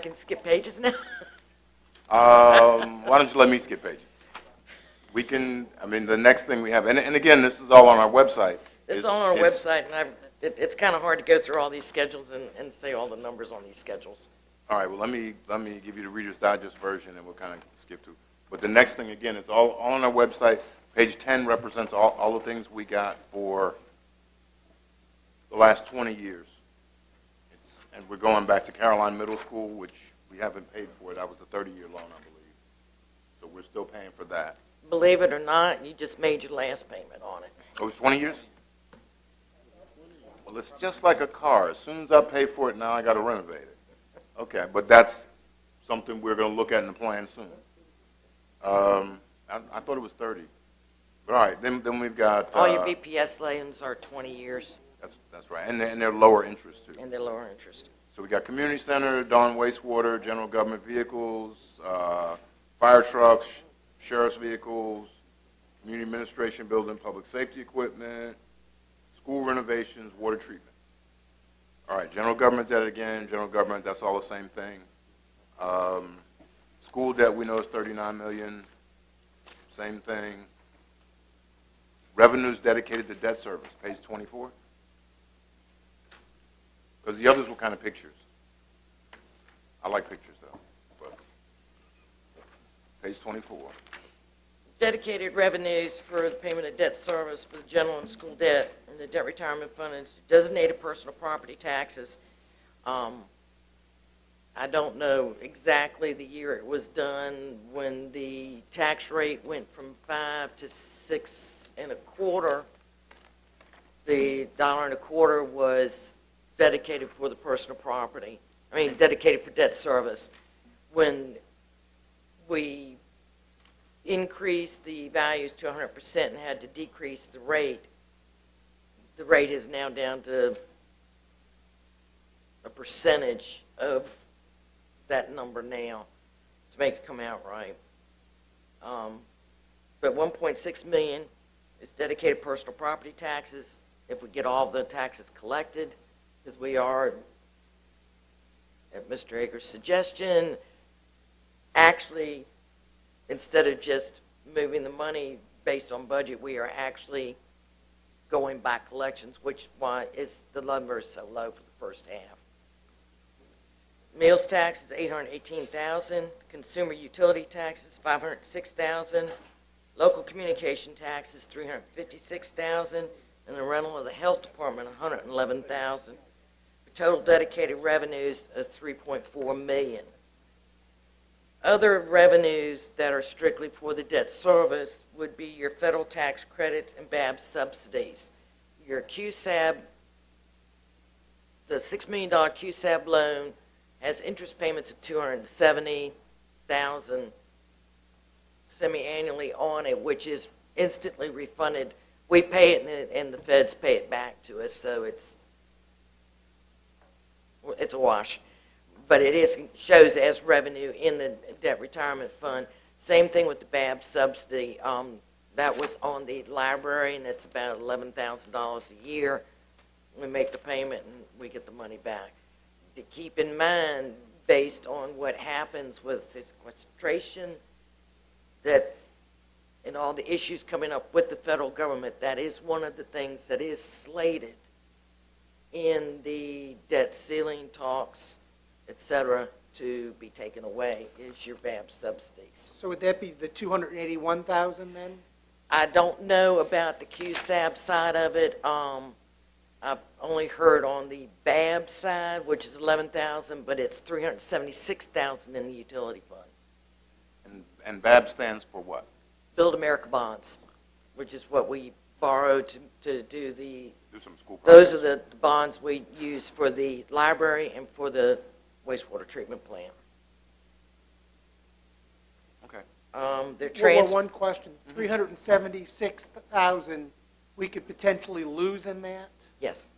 can skip pages now? Why don't you let me skip pages? We can, I mean, the next thing we have, and again, this is all on our website. It's on our website, and it's kind of hard to go through all these schedules and say all the numbers on these schedules. All right, well, let me give you the Reader's Digest version, and we'll kind of skip to. But the next thing, again, is all on our website. Page 10 represents all the things we got for the last 20 years. And we're going back to Caroline Middle School, which we haven't paid for. That was a 30-year loan, I believe. So we're still paying for that. Believe it or not, you just made your last payment on it. Oh, it's 20 years? Well, it's just like a car. As soon as I pay for it now, I got to renovate it. Okay, but that's something we're going to look at in the plan soon. I thought it was 30. But all right, then we've got... all your BPS loans are 20 years. That's right, and they're lower interest, too. And they're lower interest. So we got community center, Dawn wastewater, general government vehicles, fire trucks, sheriff's vehicles, community administration building, public safety equipment, school renovations, water treatment. All right, general government debt again, general government, that's all the same thing. School debt we know is $39 million, same thing. Revenues dedicated to debt service, page 24. Because the others were kind of pictures. I like pictures, though. But page 24. Dedicated revenues for the payment of debt service for the general and school debt and the debt retirement fund and designated personal property taxes. I don't know exactly the year it was done when the tax rate went from 5 to 6 1/4. The $1.25 was dedicated for the personal property. I mean, dedicated for debt service. When we increased the values to 100% and had to decrease the rate is now down to a percentage of that number now to make it come out right. But $1.6 million is dedicated personal property taxes. If we get all the taxes collected, because we are, at Mr. Ager's suggestion, actually, instead of just moving the money based on budget, we are actually going by collections, which why is the number is so low for the first half. Meals tax is $818,000. Consumer utility taxes $506,000. Local communication taxes $356,000, and the rental of the health department $111,000. Total dedicated revenues of $3.4 million. Other revenues that are strictly for the debt service would be your federal tax credits and BAB subsidies. Your QSAB, the $6 million QSAB loan has interest payments of $270,000 semi-annually on it, which is instantly refunded. We pay it and the feds pay it back to us, so it's a wash. But it shows as revenue in the debt retirement fund. Same thing with the BAB subsidy. That was on the library, and it's about $11,000 a year. We make the payment, and we get the money back. To keep in mind, based on what happens with sequestration, that and all the issues coming up with the federal government, that is one of the things that is slated in the debt ceiling talks, etc., to be taken away is your BAB subsidies. So would that be the $281,000 then? I don't know about the QSAB side of it. I've only heard on the BAB side, which is $11,000, but it's $376,000 in the utility fund. And BAB stands for what? Build America bonds, which is what we borrowed to do the. Do some school projects. Those are the bonds we use for the library and for the wastewater treatment plant. Okay. They're one question: $376,000 we could potentially lose in that. Yes.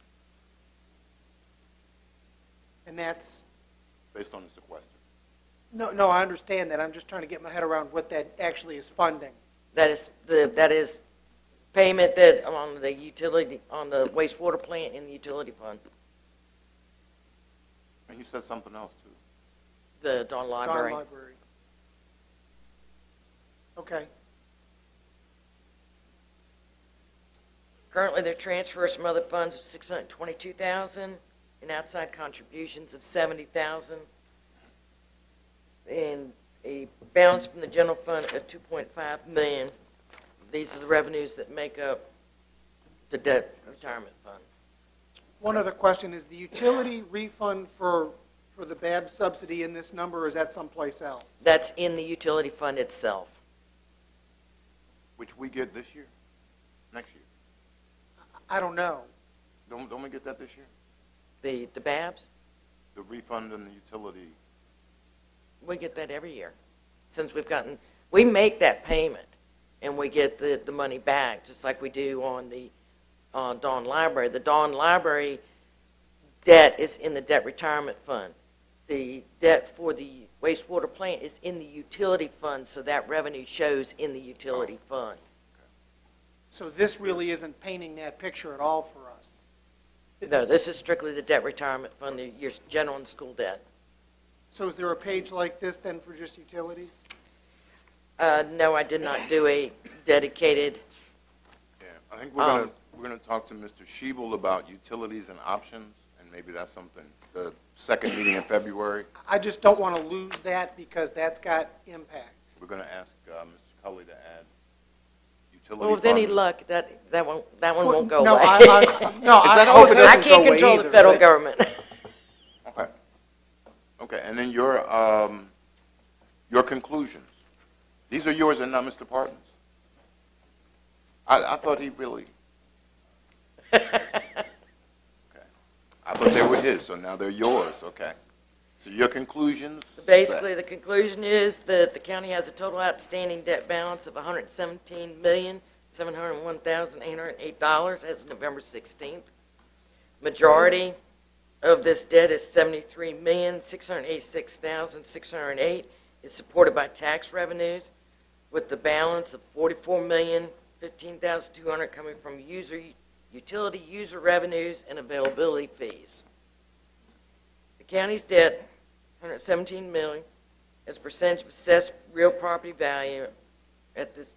And that's based on the sequester. No, I understand that. I'm just trying to get my head around what that actually is funding. That is payment that on the utility, on the wastewater plant in the utility fund. And you said something else too. the Dawn Library. Dawn Library. Okay. Currently, there are transfers from other funds of $622,000 and outside contributions of $70,000, and a balance from the general fund of $2.5 million. These are the revenues that make up the debt retirement fund. One other question, is the utility refund for the BAB subsidy in this number, or is that someplace else? That's in the utility fund itself. Which we get this year, next year. I don't know. Don't we get that this year? The BABs, The refund and the utility. we get that every year. Since we make that payment, and we get the money back, just like we do on the Dawn Library. The Dawn Library debt is in the debt retirement fund. The debt for the wastewater plant is in the utility fund, so that revenue shows in the utility fund. So this really isn't painting that picture at all for us. No, this is strictly the debt retirement fund, your general and school debt. So is there a page like this then for just utilities? No, I did not do a dedicated. Yeah, I think we're gonna talk to Mr. Schiebel about utilities and options, and maybe that's something, the second meeting in February. I just don't want to lose that because that's got impact. We're gonna ask Mr. Cully to add utility Well, with any funds. luck, that one won't go No, away. no, I that hope over it there? I doesn't can't go away control the either, federal but- government. Okay. Okay, and then your conclusions. These are yours and not Mr. Parton's. I thought he really. Okay. I thought they were his, so now they're yours. Okay. So your conclusions. Basically, the conclusion is that the county has a total outstanding debt balance of $117,701,808 as of November 16th. Majority of this debt is $73,686,608 is supported by tax revenues, with the balance of $44,015,200 coming from utility user revenues and availability fees. The county's debt, $117 million, as a percentage of assessed real property value at this $2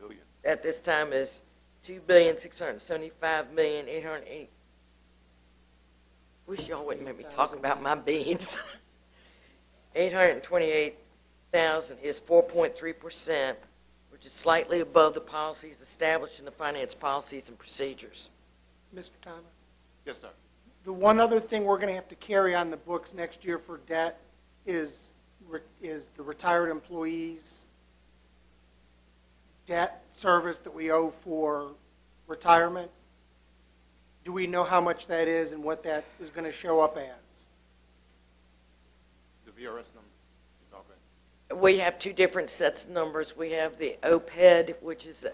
billion. at this time is $2,675,808. Wish y'all wouldn't make me talk about my beans. 828,000 is 4.3%, which is slightly above the policies established in the finance policies and procedures. Mr. Thomas? Yes, sir. The one other thing we're going to have to carry on the books next year for debt is the retired employees' debt service that we owe for retirement. Do we know how much that is and what that is going to show up as? The VRS number. We have two different sets of numbers. We have the OPED, which is the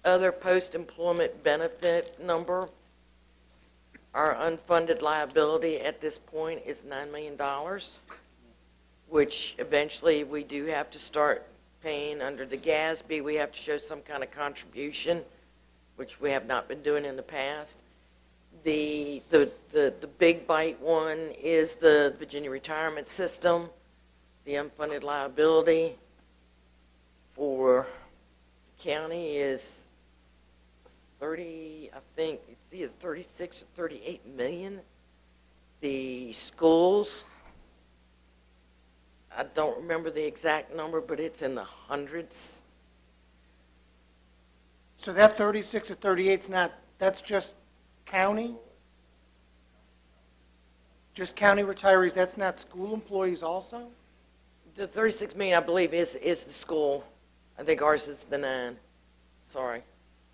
other post-employment benefit number. Our unfunded liability at this point is $9 million, which eventually we do have to start paying under the GASB. We have to show some kind of contribution, which we have not been doing in the past. The big bite one is the Virginia retirement system. The unfunded liability for the county is 30, I think, it's 36 or 38 million. The schools, I don't remember the exact number, but it's in the hundreds. So that 36 or 38 is not, that's just county? Just county retirees, that's not school employees also? The 36 million, I believe, is the school. I think ours is the 9. Sorry.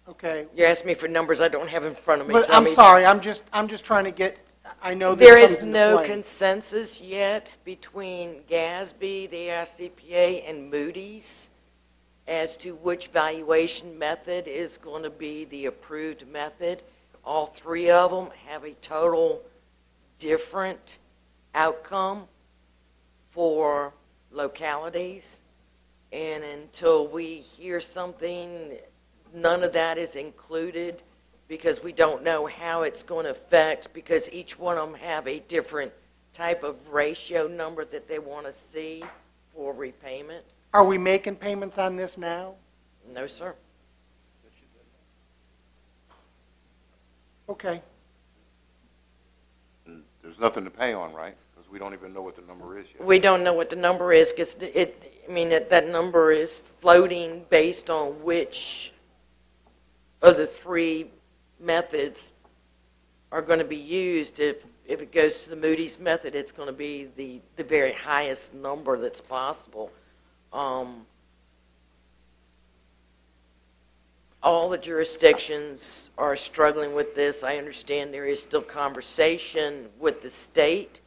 Okay. You asked me for numbers I don't have in front of me. But so I'm sorry, I'm just trying to get, I know this There comes is into no play. consensus yet between GASB, the AICPA, and Moody's as to which valuation method is going to be the approved method. All three of them have a total different outcome for localities, and until we hear something, none of that is included because we don't know how it's going to affect, because each one of them have a different type of ratio number that they want to see for repayment. Are we making payments on this now? No, sir. Okay. And there's nothing to pay on, right? Because we don't even know what the number is yet. We don't know what the number is because that number is floating based on which of the three methods are going to be used. If it goes to the Moody's method, it's going to be the very highest number that's possible. All the jurisdictions are struggling with this. I understand there is still conversation with the state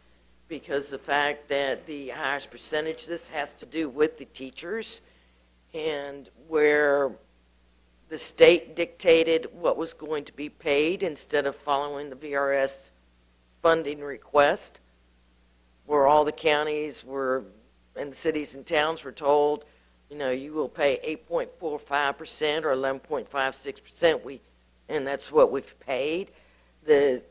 because the fact that the highest percentage of this has to do with the teachers, and where the state dictated what was going to be paid instead of following the VRS funding request, where all the counties were and the cities and towns were told, you will pay 8.45% or 11.56%. And that's what we've paid. The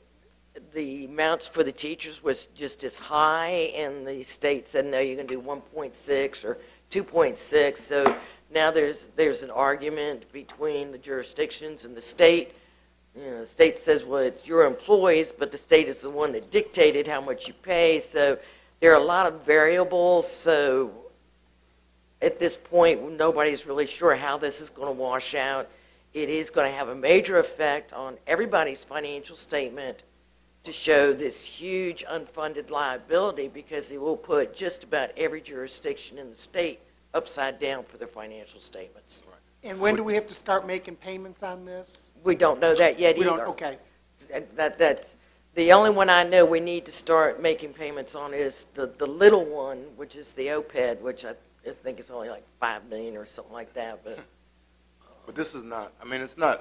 amounts for the teachers was just as high, and the state said, no, you're going to do 1.6 or 2.6. So now there's an argument between the jurisdictions and the state. The state says, well, it's your employees, but the state is the one that dictated how much you pay. So there are a lot of variables. So at this point, nobody's really sure how this is going to wash out. It is going to have a major effect on everybody's financial statement to show this huge unfunded liability, because it will put just about every jurisdiction in the state upside down for their financial statements. And when do we have to start making payments on this? We don't know that yet We either. don't, okay. That's the only one I know we need to start making payments on is the little one, which is the OPED, which I think it's only like $5 million or something like that. But this is not,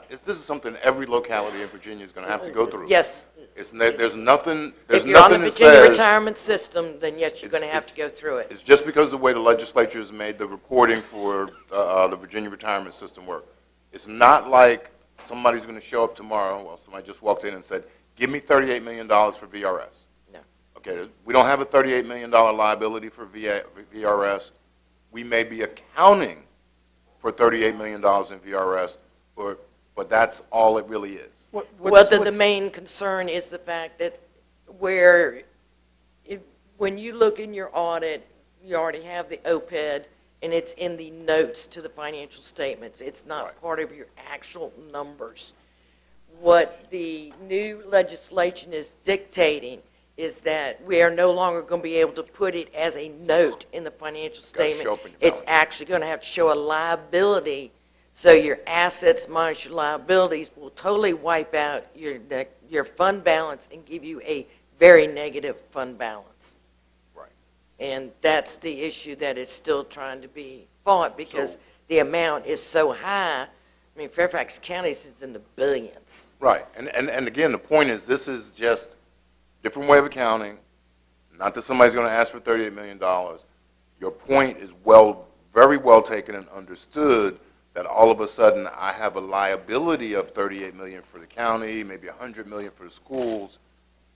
this is something every locality in Virginia is going to have to go through. Yes. There's nothing If you're on the that Virginia says, retirement system, then yes, you're going to have to go through it. it's just because of the way the legislature has made the reporting for the Virginia retirement system work. It's not like somebody's going to show up tomorrow, well, somebody just walked in and said, give me $38 million for VRS. No. Okay, we don't have a $38 million liability for VRS. We may be accounting for $38 million in VRS, but that's all it really is. The main concern is the fact that when you look in your audit, you already have the OPED, and it's in the notes to the financial statements. It's not Right. part of your actual numbers. What the new legislation is dictating is that we are no longer going to be able to put it as a note in the financial gotta statement. show up in your It's balance sheet. actually going to have to show a liability. So your assets minus your liabilities will totally wipe out your fund balance and give you a very negative fund balance. Right. And that's the issue that is still trying to be fought, because So- the amount is so high. Fairfax County is in the billions. Right, and again, the point is, this is just a different way of accounting. Not that somebody's going to ask for $38 million. Your point is very well taken and understood, that all of a sudden I have a liability of $38 million for the county, maybe $100 million for the schools.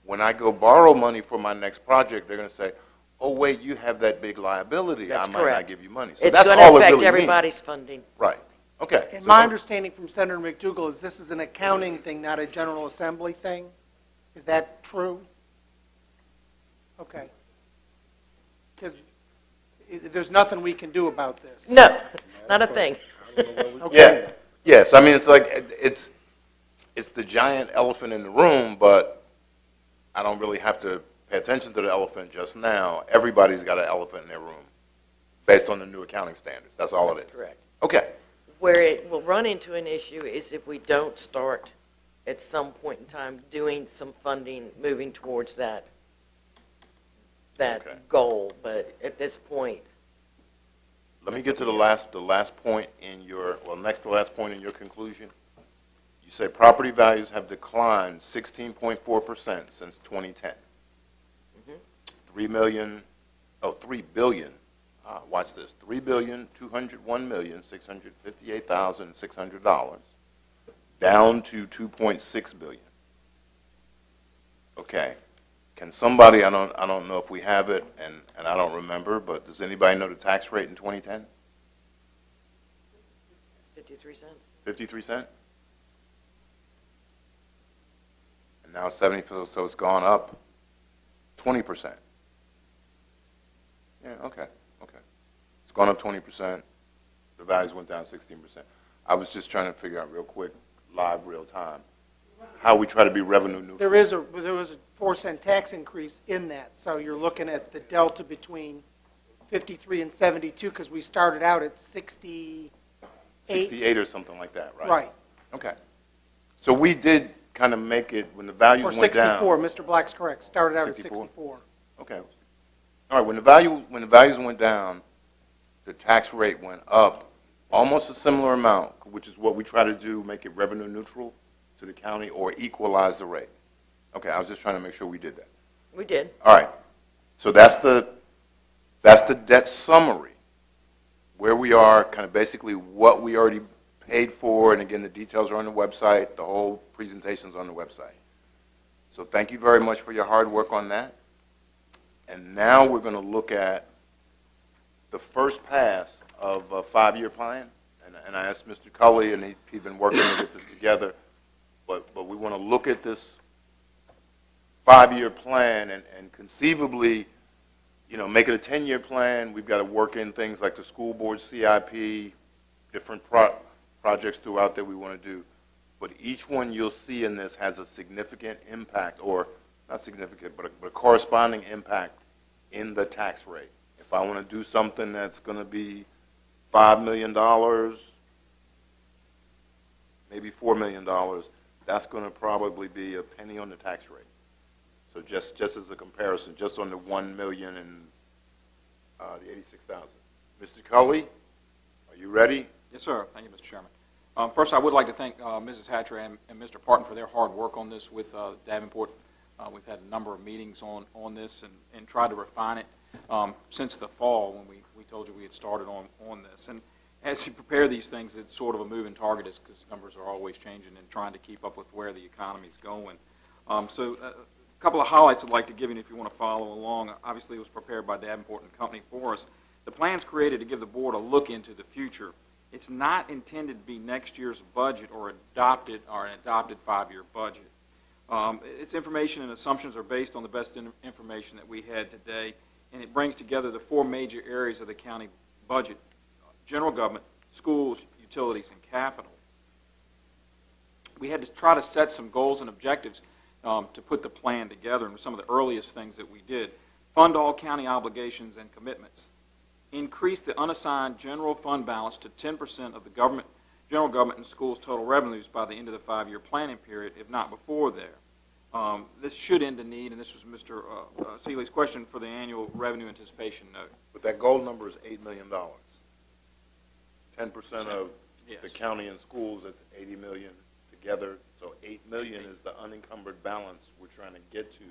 When I go borrow money for my next project, they're going to say, oh, wait, you have that big liability. That's I might correct. not give you money. So It's that's going all to it affect really everybody's means. funding. Right. Okay. And So- my understanding from Senator McDougal is this is an accounting thing, not a General Assembly thing. Is that true? Okay. Because there's nothing we can do about this. No, not a thing. Okay. Yeah. Yes. It's like it's the giant elephant in the room, but I don't really have to pay attention to the elephant just now. Everybody's got an elephant in their room, based on the new accounting standards. That's all it is. That's correct. Okay. Where it will run into an issue is if we don't start at some point in time doing some funding, moving towards that Okay. goal. But at this point, Let me get to the last point in next to last point in your conclusion. You say property values have declined 16.4% since 2010. Mhm. $3 billion. Watch this. $3,201,658,600, down to $2.6 billion. Okay. Can somebody, I don't know if we have it, and I don't remember, but does anybody know the tax rate in 2010? 53 cents. 53 cent? And now 70, so it's gone up 20%. Yeah, okay. It's gone up 20%. The values went down 16%. I was just trying to figure out real quick, live, real time, how we try to be revenue neutral. There was a 4-cent tax increase in that, so you're looking at the delta between 53 and 72 because we started out at 68. 68 or something like that, right? Right. Okay. So we did kind of make it when the values Or went down. 64. Mr. Black's correct. Started out 64? at 64. Okay. All right. When the values went down, the tax rate went up almost a similar amount, which is what we try to do, make it revenue neutral to the county or equalize the rate. Okay. I was just trying to make sure we did that. We did. All right. So that's the debt summary, where we are, kind of basically what we already paid for, and again, the details are on the website. The whole presentation's on the website. So thank you very much for your hard work on that. And now we're going to look at the first pass of a 5-year plan. And I asked Mr. Cully, and he's been working to get this together. But we want to look at this 5-year plan and conceivably, you know, make it a 10-year plan. We've got to work in things like the school board CIP, different projects throughout that we want to do. But each one you'll see in this has a significant impact, or not significant, but a corresponding impact in the tax rate. If I want to do something that's going to be $5 million, maybe $4 million, that's going to probably be a penny on the tax rate. So just as a comparison, just on the 1 million and the 86,000. Mr. Cully, are you ready? Yes, sir. Thank you, Mr. Chairman. First, I would like to thank Mrs. Hatcher and Mr. Parton for their hard work on this with Davenport. We've had a number of meetings on this and tried to refine it since the fall when we told you we had started on this. And as you prepare these things, it's sort of a moving target because numbers are always changing and trying to keep up with where the economy is going. A couple of highlights I'd like to give you if you want to follow along. Obviously, it was prepared by Davenport and Company for us. The plan's created to give the board a look into the future. It's not intended to be next year's budget or an adopted 5-year budget. Its information and assumptions are based on the best information that we had today, and it brings together the 4 major areas of the county budget: general government, schools, utilities, and capital. We had to try to set some goals and objectives to put the plan together, and some of the earliest things that we did: fund all county obligations and commitments, increase the unassigned general fund balance to 10% of the general government and schools' total revenues by the end of the 5-year planning period, if not before there. This should end the need, and this was Mr. Seeley's question, for the annual revenue anticipation note. But that goal number is $8 million. 10% of Yes. the county and schools, that's $80 million together. So $8 million is the unencumbered balance we're trying to get to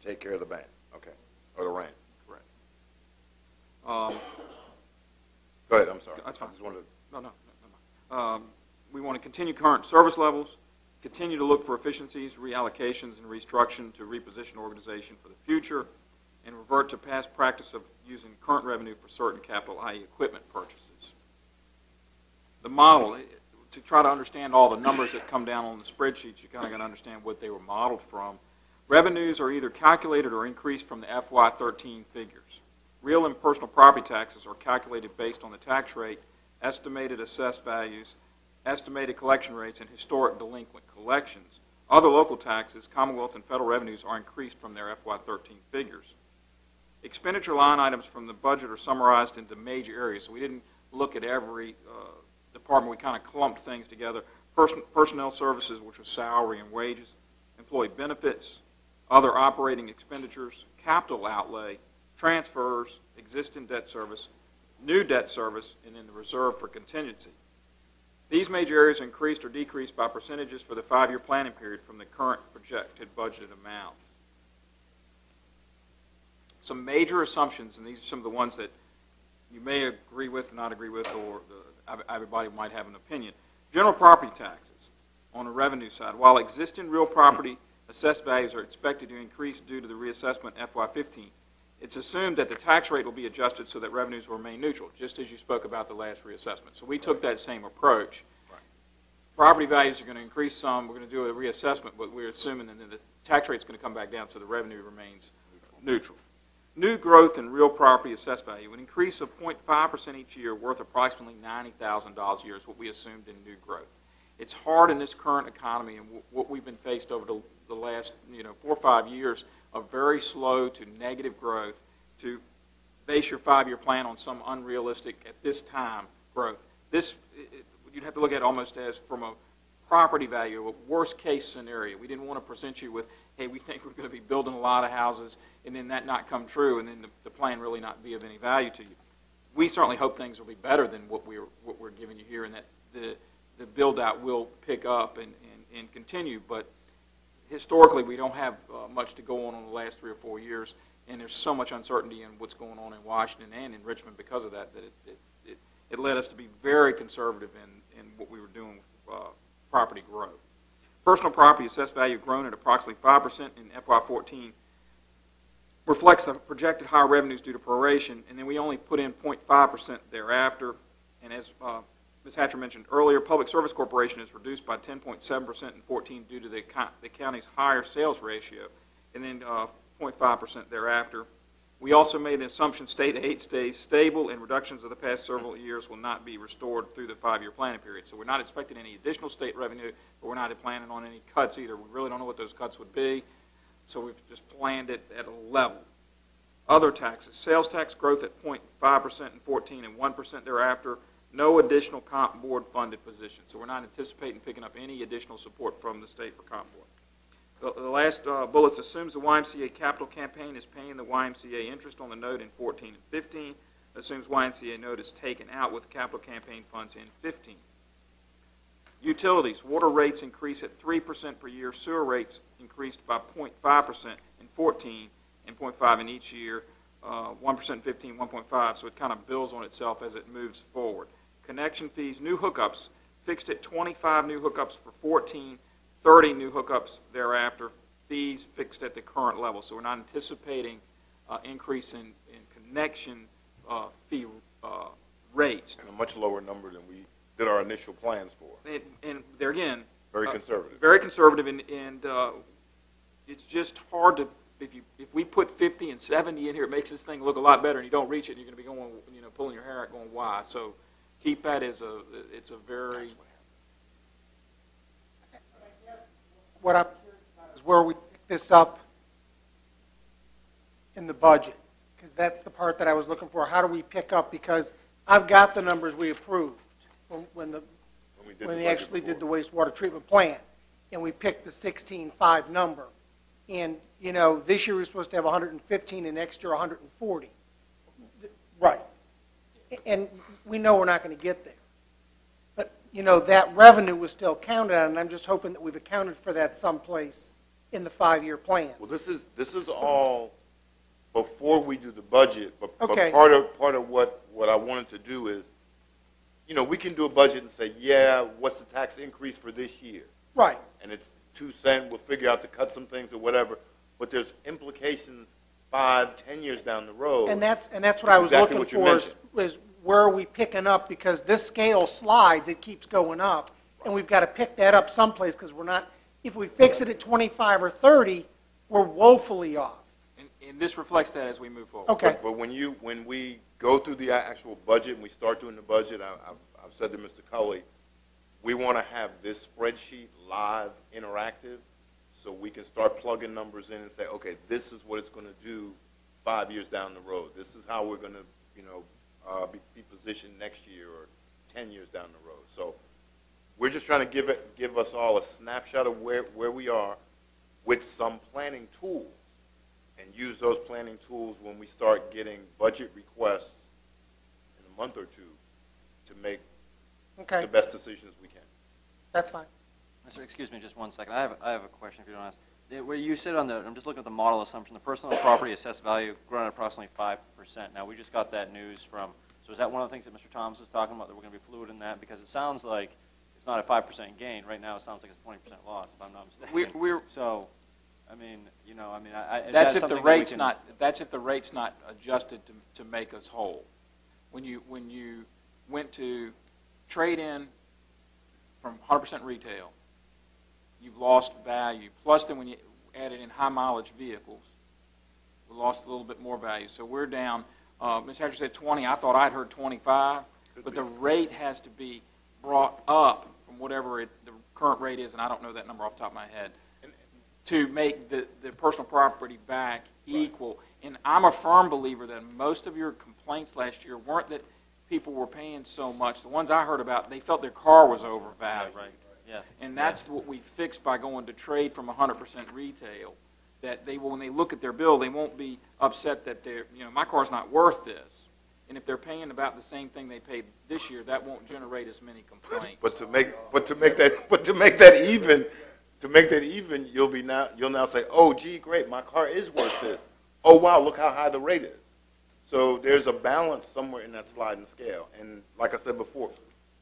take care of the bank. Okay, or the rent. Correct. Go ahead. I'm sorry. That's fine. I just wanted to. No. We want to continue current service levels, continue to look for efficiencies, reallocations, and restructuring to reposition organization for the future, and revert to past practice of using current revenue for certain capital, i.e. equipment purchases. The model, to try to understand all the numbers that come down on the spreadsheets, you kind of got to understand what they were modeled from. Revenues are either calculated or increased from the FY13 figures. Real and personal property taxes are calculated based on the tax rate, estimated assessed values, estimated collection rates, and historic delinquent collections. Other local taxes, Commonwealth and federal revenues, are increased from their FY13 figures. Expenditure line items from the budget are summarized into major areas, so we didn't look at every department. We kind of clumped things together. Personnel services, which was salary and wages, employee benefits, other operating expenditures, capital outlay, transfers, existing debt service, new debt service, and then the reserve for contingency. These major areas increased or decreased by percentages for the 5-year planning period from the current projected budgeted amount. Some major assumptions, and these are some of the ones that you may agree with or not agree with, or everybody might have an opinion. General property taxes on the revenue side. While existing real property assessed values are expected to increase due to the reassessment FY15. It's assumed that the tax rate will be adjusted so that revenues will remain neutral, just as you spoke about the last reassessment. So we took that same approach. Right. Property values are going to increase some. We're going to do a reassessment, but we're assuming that the tax rate is going to come back down so the revenue remains neutral. New growth in real property assessed value, an increase of 0.5% each year worth approximately $90,000 a year is what we assumed in new growth. It's hard in this current economy and what we've been faced over the last 4 or 5 years of very slow to negative growth to base your 5-year plan on some unrealistic, at this time, growth. You'd have to look at it almost as from a property value, a worst case scenario. We didn't want to present you with, hey, we think we're going to be building a lot of houses, and then that not come true, and then the plan really not be of any value to you. We certainly hope things will be better than what we're giving you here, and that the build-out will pick up and continue, but historically we don't have much to go on the last 3 or 4 years, and there's so much uncertainty in what's going on in Washington and in Richmond because of that, it led us to be very conservative in what we were doing with property growth. Personal property assessed value grown at approximately 5% in FY14 reflects the projected higher revenues due to proration, and then we only put in 0.5% thereafter, and as Ms. Hatcher mentioned earlier, Public Service Corporation is reduced by 10.7% in 14 due to the county's higher sales ratio, and then 0.5% thereafter. We also made an assumption state aid stays stable and reductions of the past several years will not be restored through the 5-year planning period. So we're not expecting any additional state revenue, but we're not planning on any cuts either. We really don't know what those cuts would be, so we've just planned it at a level. Other taxes, sales tax growth at 0.5% in 14 and 1% thereafter. No additional comp board funded positions. So we're not anticipating picking up any additional support from the state for comp board. The last bullet assumes the YMCA capital campaign is paying the YMCA interest on the note in 14 and 15. Assumes YMCA note is taken out with capital campaign funds in 15. Utilities, water rates increase at 3% per year. Sewer rates increased by 0.5% in 14 and 0.5 in each year. 1% in 15, 1.5. So it kind of builds on itself as it moves forward. Connection fees, new hookups, fixed at 25 new hookups for 14, 30 new hookups thereafter, fees fixed at the current level. So we're not anticipating increase in connection fee rates. And a much lower number than we did our initial plans for. And there again, Very conservative. Very conservative, and it's just hard to, if we put 50 and 70 in here, it makes this thing look a lot better, and you don't reach it, and you're going to be going, pulling your hair out going, why? So keep that as it's a very... What I'm curious about is where we pick this up in the budget, because that's the part that I was looking for. How do we pick up? Because I've got the numbers we approved when we actually did the wastewater treatment plant, and we picked the 16.5 number. And, this year we're supposed to have 115 and next year 140. Right. And we know we're not going to get there. But, that revenue was still counted on, and I'm just hoping that we've accounted for that someplace in the 5-year plan. Well, this is all before we do the budget, but Okay. part of what I wanted to do is, we can do a budget and say, yeah, what's the tax increase for this year? Right. And it's 2 cents, we'll figure out to cut some things or whatever, but there's implications 5, 10 years down the road. And that's what I was exactly looking what you for is where are we picking up, because this scale slides, it keeps going up, and we've got to pick that up someplace, because we're not, if we fix it at 25 or 30, we're woefully off. And this reflects that as we move forward. Okay. But when we go through the actual budget and we start doing the budget, I've said to Mr. Culley, we want to have this spreadsheet live, interactive, so we can start plugging numbers in and say, okay, this is what it's going to do 5 years down the road. This is how we're going to, be positioned next year or 10 years down the road. So we're just trying to give us all a snapshot of where we are with some planning tools, and use those planning tools when we start getting budget requests in a month or two to make the best decisions we can. That's fine. Mr. Excuse me just one second. I have a question if you don't ask. Where you said I'm just looking at the model assumption, the personal property assessed value grown at approximately 5%. Now, we just got that news from, so is that one of the things that Mr. Thomas was talking about, that we're going to be fluid in that? Because it sounds like it's not a 5% gain. Right now, it sounds like it's a 20% loss, if I'm not mistaken. I mean, is That's that if the something that we rate's can- not, that's if the rate's not adjusted to make us whole. When you went to trade in from 100% retail, you've lost value. Plus then when you added in high mileage vehicles, we lost a little bit more value. So we're down, Ms. Hatcher said 20, I thought I'd heard 25, but the rate has to be brought up from whatever the current rate is, and I don't know that number off the top of my head, to make the personal property back equal. And I'm a firm believer that most of your complaints last year weren't that people were paying so much. The ones I heard about, they felt their car was overvalued. Right. Yeah. And that's what we fixed by going to trade from 100% retail. That they will, when they look at their bill, they won't be upset that my car's not worth this. And if they're paying about the same thing they paid this year, that won't generate as many complaints. But to make that even, you'll now say, oh, gee, great, my car is worth this. Oh, wow, look how high the rate is. So there's a balance somewhere in that sliding scale. And like I said before,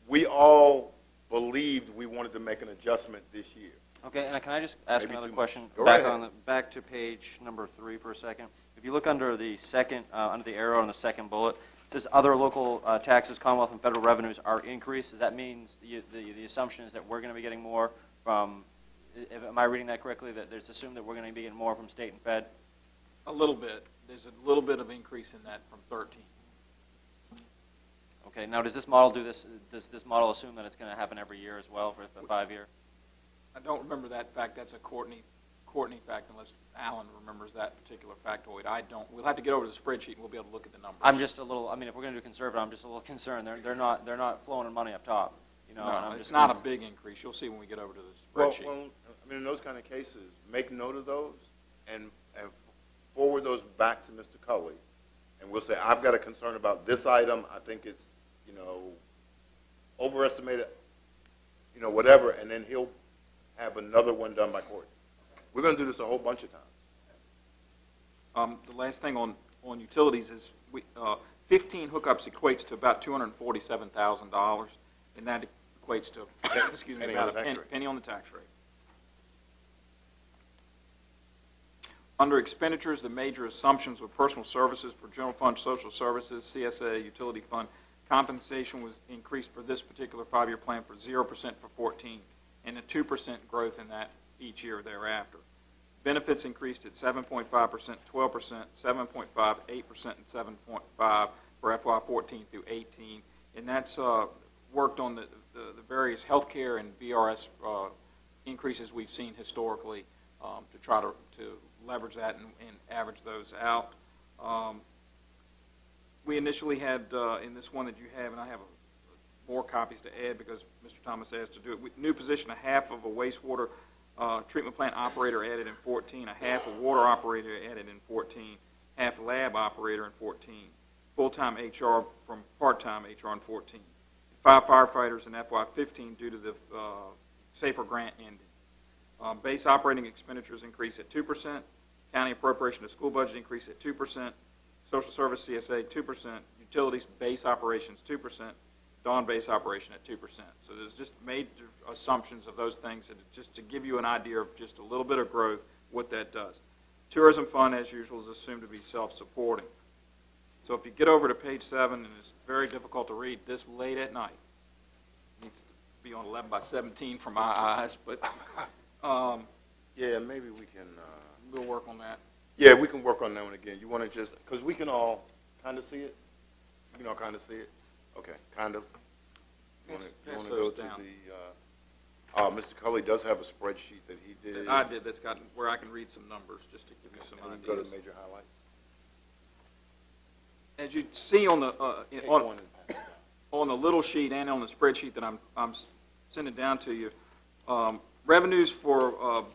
we all believed we wanted to make an adjustment this year. Okay, and can I just ask Maybe another too much. question? Go right ahead. Back to page number 3 for a second. If you look under the second, under the arrow on the second bullet, it says other local taxes, Commonwealth and federal revenues are increased. Does that mean the assumption is that we're going to be getting more from? Am I reading that correctly? That there's assumed that we're going to be getting more from state and fed? A little bit. There's a little bit of increase in that from 13. Okay. Now, does this model do this? Does this model assume that it's going to happen every year as well for the 5-year? I don't remember that fact. That's a Courtney fact, unless Alan remembers that particular factoid. I don't. We'll have to get over to the spreadsheet and we'll be able to look at the numbers. I'm just a little. I mean, if we're going to do conservative, I'm just a little concerned. They're not flowing in money up top. No, and I'm it's just not a big increase. You'll see when we get over to the spreadsheet. Well, I mean, in those kind of cases, make note of those and forward those back to Mr. Cully, and we'll say, I've got a concern about this item. I think it's, overestimated, whatever, and then he'll have another one done by Courtney. We're going to do this a whole bunch of times. The last thing on utilities is 15 hookups equates to about $247,000, and that equates to Penny on about the a tax rate. penny on the tax rate. Under expenditures, the major assumptions were personal services for general fund, social services, CSA, utility fund. Compensation was increased for this particular 5-year plan for 0% for 14, and a 2% growth in that each year thereafter. Benefits increased at 7.5%, 12%, 7.5%, 8%, and 7.5% for FY14 through 18, and that's worked on the various healthcare and VRS increases we've seen historically to try to leverage that and average those out. We initially had, in this one that you have, and I have more copies to add because Mr. Thomas asked to do it, new position, a half of a wastewater treatment plant operator added in 14, a half a water operator added in 14, half lab operator in 14, full-time HR from part-time HR in 14, 5 firefighters in FY15 due to the SAFER grant ending. Base operating expenditures increase at 2%, county appropriation to school budget increase at 2%, social service CSA 2%, utilities base operations 2%, dawn base operation at 2%. So there's just made assumptions of those things just to give you an idea of just a little bit of growth, what that does. Tourism fund, as usual, is assumed to be self-supporting. So if you get over to page 7, and it's very difficult to read this late at night, it needs to be on 11 by 17 for my eyes, but Yeah, maybe we can. we'll work on that. Yeah, we can work on that one again. You want to just, because we can all kind of see it? We can all kind of see it? Okay, kind of. You want to go to the, Mr. Cully does have a spreadsheet that he did. I did, that's got where I can read some numbers just to give you some And go ideas. to major highlights. As you see on the, Take one and- on the little sheet and on the spreadsheet that I'm sending down to you, revenues for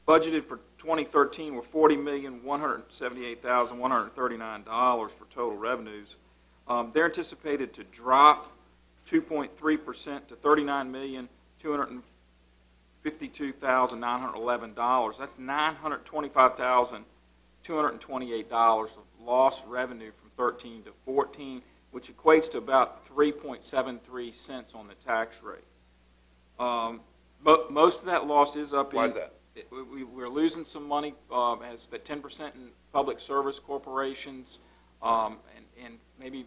budgeted for 2013 were $40,178,139 for total revenues. They're anticipated to drop 2.3% to $39,252,911. That's $925,228 of lost revenue from 13 to 14, which equates to about 3.73 cents on the tax rate. Most of that loss is up Why in... is that? we're losing some money, as the 10% in public service corporations, and maybe